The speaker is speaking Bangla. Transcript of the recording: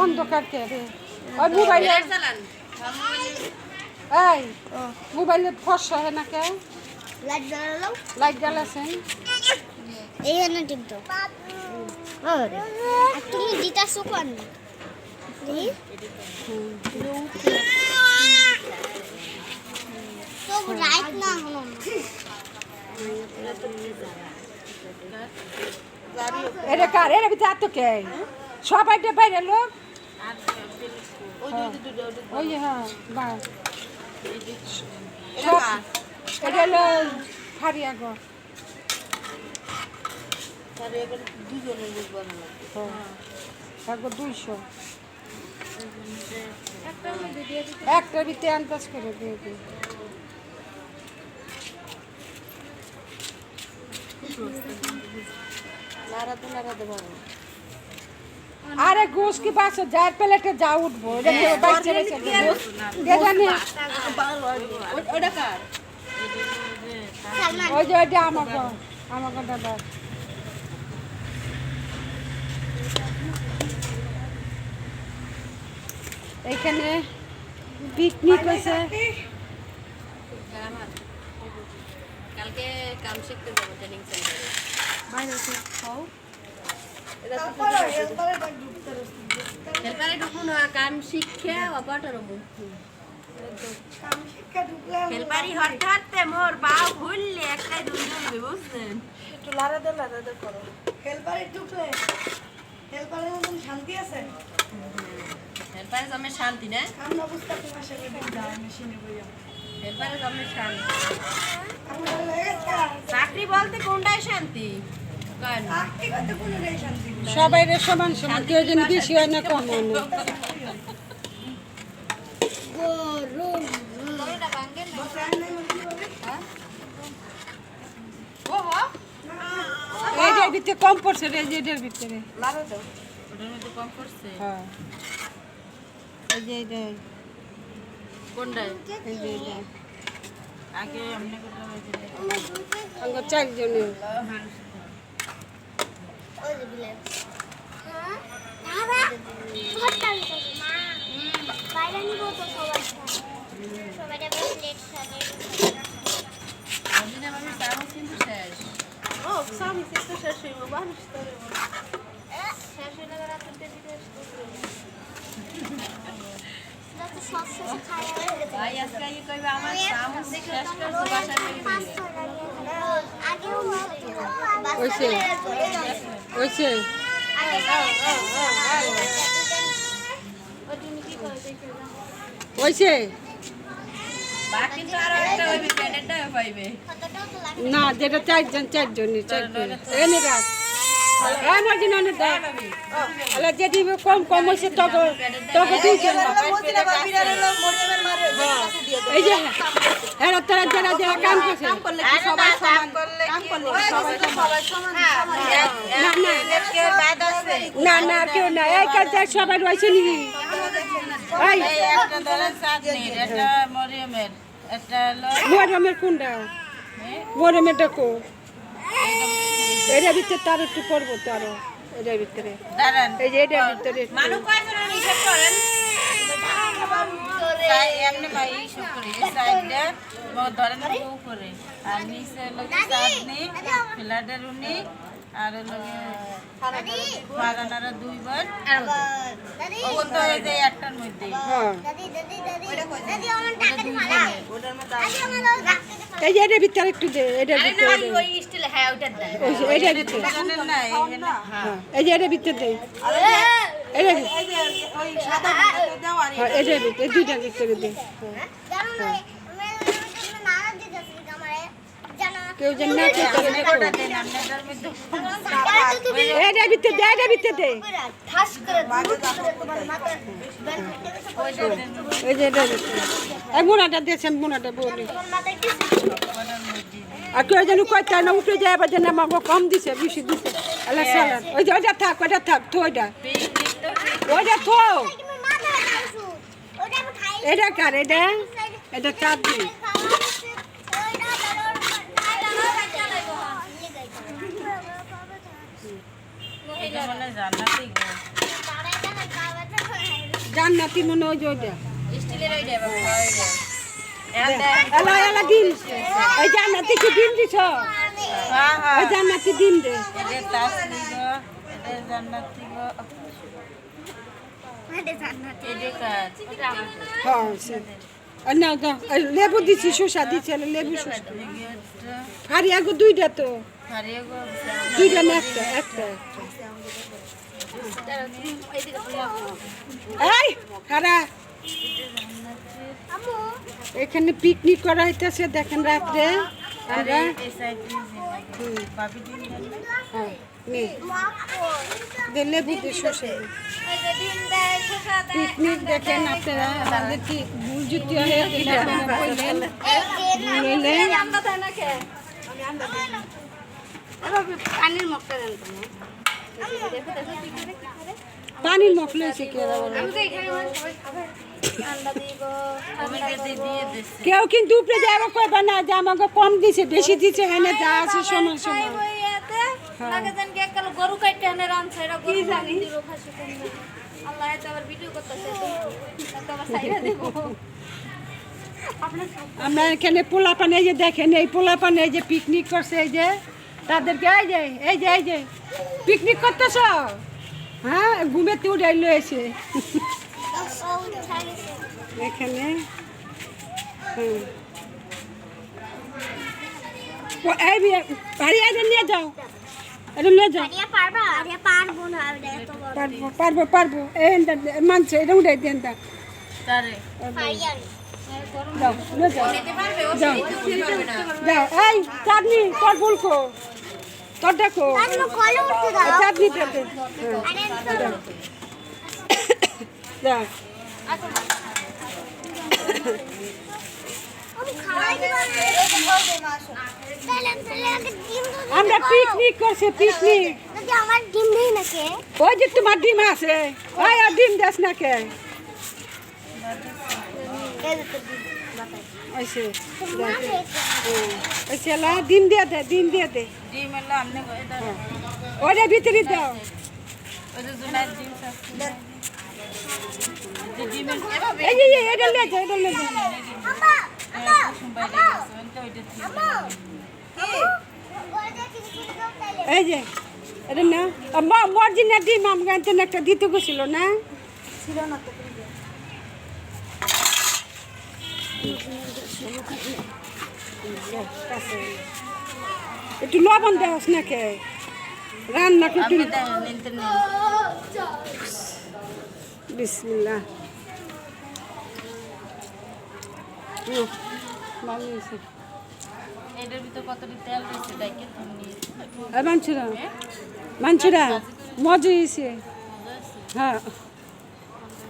অন্ধকার কে রে ওই মোবাইলে এই মোবাইলে ফর্সা হয় না কে লাইট জ্বালাছেন এই না টিপ দাও তুমি দিতাছো কোন তো রাইট না হলো এটা কার এর ভিতরে এত কে সবাই ডে বাইরে লোক ওই হ্যাঁ বা এটা হলো ফারিয়া গো দুজনের 200 একটা ভিতরে আন্দাজ করে দিয়ে দিই আরে গোস কি বাস যার প্লেটে যা উঠবো ওই যে ওইটা আমাকে দাদা এইখানে পিকনিক হয়েছে কালকে কাম শিখতে যাবো ট্রেনিং সেন্টারে বাইরে খাও হেলপারে ঢুকবো না কাম শিক্ষা অপাটার হেলপারি হঠাৎ মোর বাউ ভুললে একটাই দুই বুঝছেন একটু লাড়া দে করো হেলপারে ঢুকলে হেলপারের মতন শান্তি আছে হেলপারে জমে শান্তি না আমরা বুঝতে তোমার সাথে যায় মেশিনে বইয়া হেলপারে জমে শান্তি আমরা লেগেছে চাকরি বলতে কোনটাই শান্তি কেন চাকরি করতে কোনো নেই শান্তি সবাই রে সমান সমান কেউ যেন বেশি হয় না কম হয় না এইটার ভিতরে কম পড়ছে রে এটার ভিতরে লাড়া দাও ওটার মধ্যে কম করছে হ্যাঁ এই যে এইটা কোনটাই এই যে এইটা আগে এমনি করতে হয়েছিল আমরা 4 জনে ওই যে বিলে হ্যাঁ হঠাৎ মা বাইরে নিব তো সবাই প্লেট সাথে অদিনে আমি চামচ কিন্তু শেষ ও সামি সিস্টার শেষ হইব বানিস তোরে শেষ হয়ে গেল রাতে দিতে তো সব শেষ খায় ভাই আজকে এই কইবে আমার চামচ শেষ করে বাসায় নিয়ে আগেও ওইছে ওইছে ওইছে বাকি তো আর একটা হইবে প্যানেটটা পাইবে না যেটা 4 জনই 4 জন এনে রাখ আমার দিন অনেক দাও আলা যেটি কম হইছে তবে 2 জন মদিনা বাবিরারে লোক মরিয়মের মারে এই যে এরা তারা যারা কাম করছে সবাই সমান কাম করলে সবাই সমান না কেউ না এই কাজটা সবাই রয়েছে নাকি এই একটা ধরে চাঁদনির একটা মরিয়মের একটা হলো মোরমের কোনটা মোরমের ডাকো এটার ভিতরে তার একটু করবো তো আরো এটার ভিতরে দাঁড়ান এই যে এটার ভিতরে মানুষ কয়জন হিসাব করেন এমনি ভাই হিসাব করে এই সাইডে ধরেন বউ করে আর নিচে লগে চাঁদনি ফ্ল্যাটের উনি আর লগে বাগানারা 2 বার ওগুলো তো এই যে একটার মধ্যে হ্যাঁ দাদি আমার টাকা ভাড়া ওটার মধ্যে এই যে এটার ভিতরে একটু দে এটার আরে না ভিতরে ওই স্টিল হ্যাঁ ওইটা দেন ওই যে এটার ভিতরে জানেন না এখানে হ্যাঁ এই যে এটার ভিতরে দে এটার ভিতরে এই যে ওই সাদা দাও আর হ্যাঁ এটার ভিতরে দুইটার ভিতরে দে কেউ যেন না কেউ আপনি কোটা দেন আপনাদের মধ্যে এটার ভিতরে দে এটার ভিতরে দে ওইটা দেন এই যে এটার ভিতরে এই মোনাটা দিয়েছেন মোনাটা বলি আর কেউ যেন কয়টা না উঠে যায় আবার যেন আমাকে কম দিছে বেশি দিছে আল্লাহ সালাম ওই যে ওইটা থাক তো ওইটা থো এটা কার এটা চাঁদনি এটা মনে হয় জান্নাতেই গো। জান্নাতি মনে হয় যে ওইটা স্টিলের ওইটা বাবা, ওইটা। এখন এলা এলা ডিম এই জান্নাতি কি ডিম দিছ হ্যাঁ, হ্যাঁ। ওই জান্নাতি ডিম দে এদের তাসলি গো, এদের জান্নাতি গো। এদের কাজ। হ্যাঁ সে আর না দাও আর লেবু দিছি শসা দিছি আর লেবু শসা এদিকে ফারিয়া গো দুইটা তো হারিয়ে গো। দুইটা না একটা একটা এই খারা এখানে পিকনিক করা হইতেছে দেখেন রাত্রে আমরা এই সাইডে ভাবি দিন জানলে। হ্যাঁ নে দে লেবু দে শসা দে। পিকনিক দেখেন আপনারা আমাদের কি ভুল জুতি হয়ে গেলে আপনারা বললেন বললেন পানির মগটা দেন তুমি পানির মকলে হয়েছে কে আমি যদি দিয়ে দিচ্ছি। কেউ কিন্তু উপরে যাবো কইবা না যে আমাকে কম দিছে বেশি দিছে হ্যাঁ যা আছে সমান সমান গরু কাটতে আনে রানছে এটা গরু দিল খাসি করবে আল্লাহ এত আবার ভিডিও করতেছে তো আবার সাইরা দেব আমরা এখানে পোলাপান এই যে দেখেন এই পোলাপান এই যে পিকনিক করছে এই যে তাদেরকে এই যে পিকনিক করতেছ হ্যাঁ ঘুমেতে উড়াই লয়েছে এখানে হুম ও এই বাড়ি আগে নিয়ে যাও এটা নিয়ে যাও আরিয়া পারবা আরিয়া পারবো না এটা এত বড় পারবো এই মানছে এটা উড়াই দেন তা তারে আরিয়া যাও নিয়ে যাও যাও যাও এই চাটনি তোর ফুলকো তোর দেখো তাহলে কলে উঠতে দাও চাটনি পেতে আরে যা আমি খাওয়াই দিব তাহলে আগে ডিম দাও আমরা পিকনিক করছি পিকনিক যদি আমার ডিম নেই নাকি ওই যে তোমার ডিম আছে ওই আর ডিম দেস না কে ওইসে ওইসে ডিম দিয়ে দে ডিম দিয়ে দে ডিম এলো আমনে এটা ওইটা ভিতরে দাও ওই যে জুলাই ডিম আছে যে ডিম এভাবে এই যে এটা লে যাও এটা লে যাও আম্মা আম্মা সুম্বাই গেছে ওইটা ওইটা ঠিক ওই যে চিনি দাও তাহলে এই যে এটা না মর্জিনা ডিম আমাকে আনতে একটা দিতে গেছিল না ছিল না তো একটু লবণ দেওয়াস না কে রান্না করতে আমি দেন নিতে নেই বিসমিল্লাহ ভালো হয়েছে এটার ভিতর কতটি তেল রয়েছে ডাইকে তুমি মানছুরা মজা হয়েছে হ্যাঁ